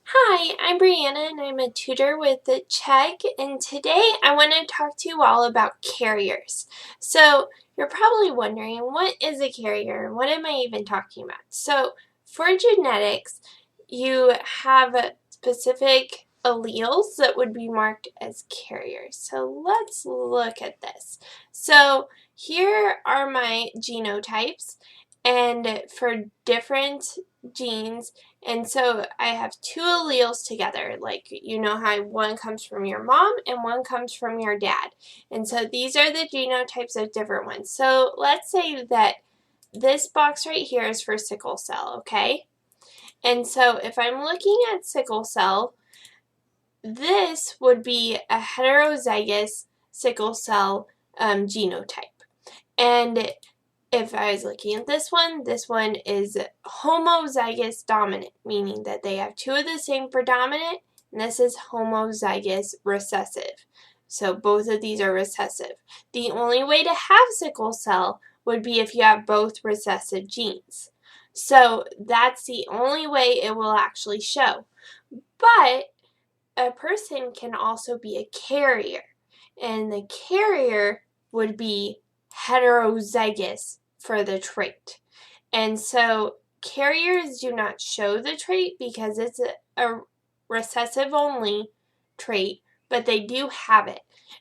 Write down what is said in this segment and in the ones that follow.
Hi, I'm Brianna and I'm a tutor with the Chegg, and today I want to talk to you all about carriers. So you're probably wondering, what is a carrier and what am I even talking about? So for genetics, you have specific alleles that would be marked as carriers. So let's look at this. So here are my genotypes, and for different genes, and so I have two alleles together, like you know how one comes from your mom and one comes from your dad. And so these are the genotypes of different ones. So let's say that this box right here is for sickle cell, okay? And so if I'm looking at sickle cell, this would be a heterozygous sickle cell genotype. And if I was looking at this one is homozygous dominant, meaning that they have two of the same predominant, and this is homozygous recessive. So both of these are recessive. The only way to have sickle cell would be if you have both recessive genes. So that's the only way it will actually show. But a person can also be a carrier, and the carrier would be heterozygous for the trait. And so carriers do not show the trait because it's a recessive only trait, but they do have it.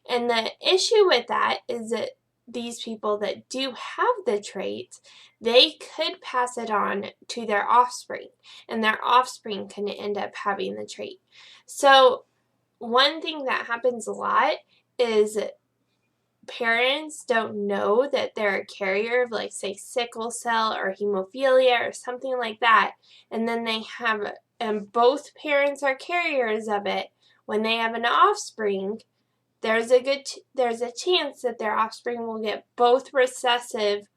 And the issue with that is that these people that do have the trait, they could pass it on to their offspring, and their offspring can end up having the trait. So one thing that happens a lot is parents don't know that they're a carrier of, like, say, sickle cell or hemophilia or something like that, and then they have, and both parents are carriers of it. When they have an offspring, there's a chance that their offspring will get both recessive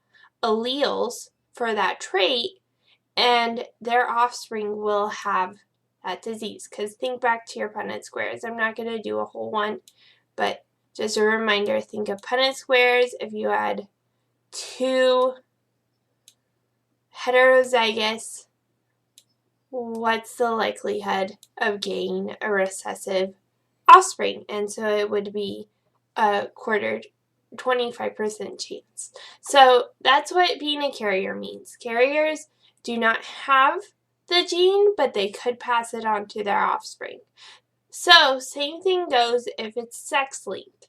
alleles for that trait, and their offspring will have that disease. Because think back to your Punnett squares. I'm not going to do a whole one, but just a reminder, think of Punnett squares. If you had two heterozygous, what's the likelihood of getting a recessive offspring? And so it would be a 25% chance. So that's what being a carrier means. Carriers do not have the gene, but they could pass it on to their offspring. So same thing goes if it's sex-linked.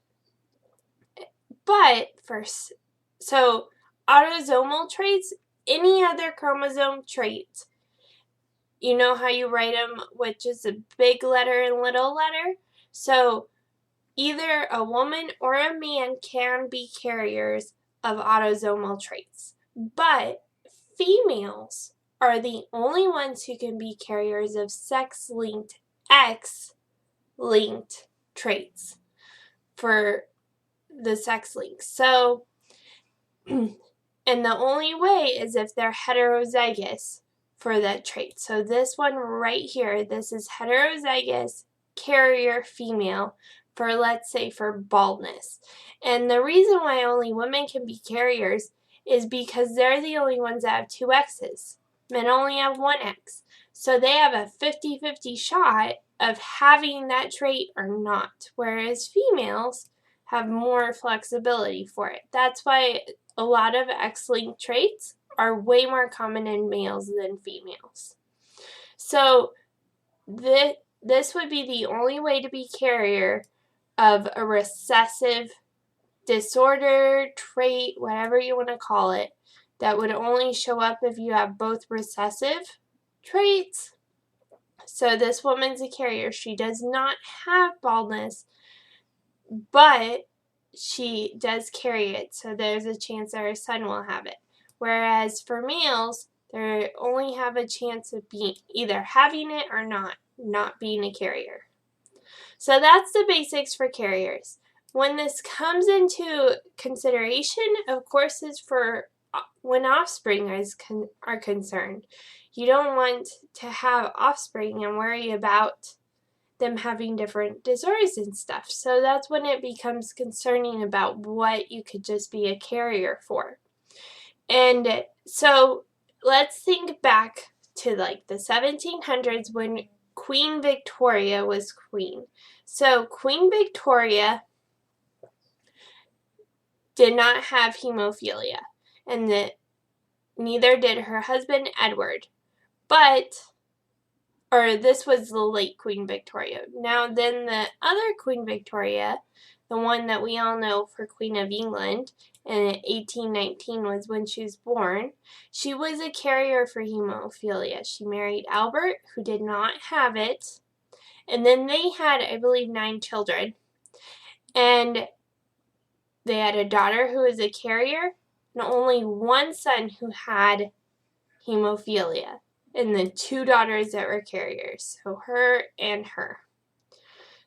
But so autosomal traits, any other chromosome traits, you know how you write them with just a big letter and little letter? So either a woman or a man can be carriers of autosomal traits, but females are the only ones who can be carriers of sex-linked, X-linked traits for the sex links. So, and the only way is if they're heterozygous for that trait. So this one right here, this is heterozygous carrier female for, let's say, for baldness. And the reason why only women can be carriers is because they're the only ones that have two X's. Men only have one X. So they have a 50-50 shot of having that trait or not, whereas females have more flexibility for it. That's why a lot of X-linked traits are way more common in males than females. So this would be the only way to be carrier of a recessive disorder, trait, whatever you want to call it, that would only show up if you have both recessive traits. So this woman's a carrier. She does not have baldness, but she does carry it, so there's a chance that her son will have it. Whereas for males, they only have a chance of being either having it or not being a carrier. So that's the basics for carriers. When this comes into consideration, of course, is for when offspring are concerned. You don't want to have offspring and worry about them having different disorders and stuff. So that's when it becomes concerning about what you could just be a carrier for. And so let's think back to like the 1700s when Queen Victoria was queen. So Queen Victoria did not have hemophilia, and neither did her husband Edward. This was the late Queen Victoria. Now then the other Queen Victoria, the one that we all know for Queen of England, and 1819 was when she was born, she was a carrier for hemophilia. She married Albert, who did not have it, and then they had, I believe, 9 children. And they had a daughter who was a carrier, and only one son who had hemophilia, and then 2 daughters that were carriers, so her and her.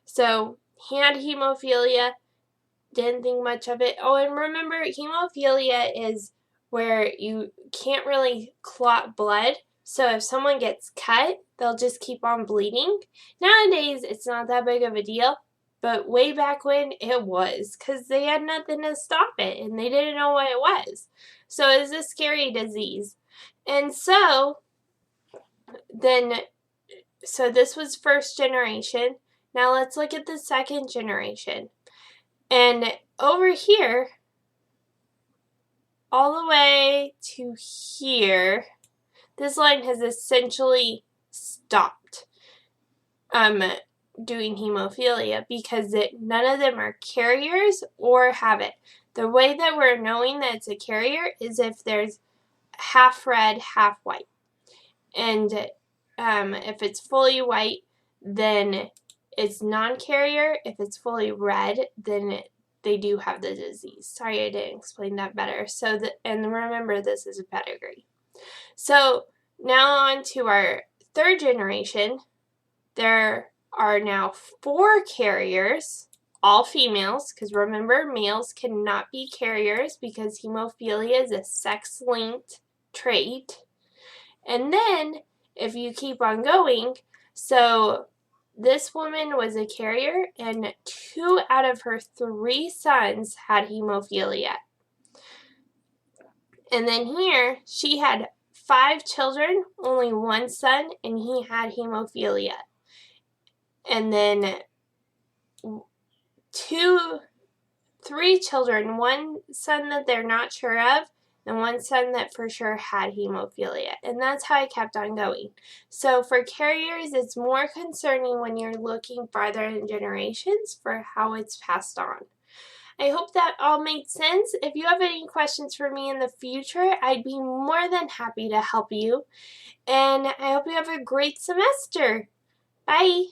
So he had hemophilia, didn't think much of it. Oh, and remember, hemophilia is where you can't really clot blood, so if someone gets cut, they'll just keep on bleeding. Nowadays, it's not that big of a deal, but way back when, it was, because they had nothing to stop it, and they didn't know what it was. So it's a scary disease. And so this was first generation. Now let's look at the second generation. And over here, all the way to here, this line has essentially stopped doing hemophilia because none of them are carriers or have it. The way that we're knowing that it's a carrier is if there's half red, half white. And if it's fully white, then it's non-carrier. If it's fully red, then they do have the disease. Sorry I didn't explain that better. And remember, this is a pedigree. So now on to our third generation. There are now 4 carriers, all females, because remember, males cannot be carriers because hemophilia is a sex-linked trait. And then, if you keep on going, so this woman was a carrier, and 2 out of her 3 sons had hemophilia. And then here, she had 5 children, only 1 son, and he had hemophilia. And then 3 children, 1 son that they're not sure of, and 1 son that for sure had hemophilia. And that's how I kept on going. So for carriers, it's more concerning when you're looking farther in generations for how it's passed on. I hope that all made sense. If you have any questions for me in the future, I'd be more than happy to help you. And I hope you have a great semester. Bye.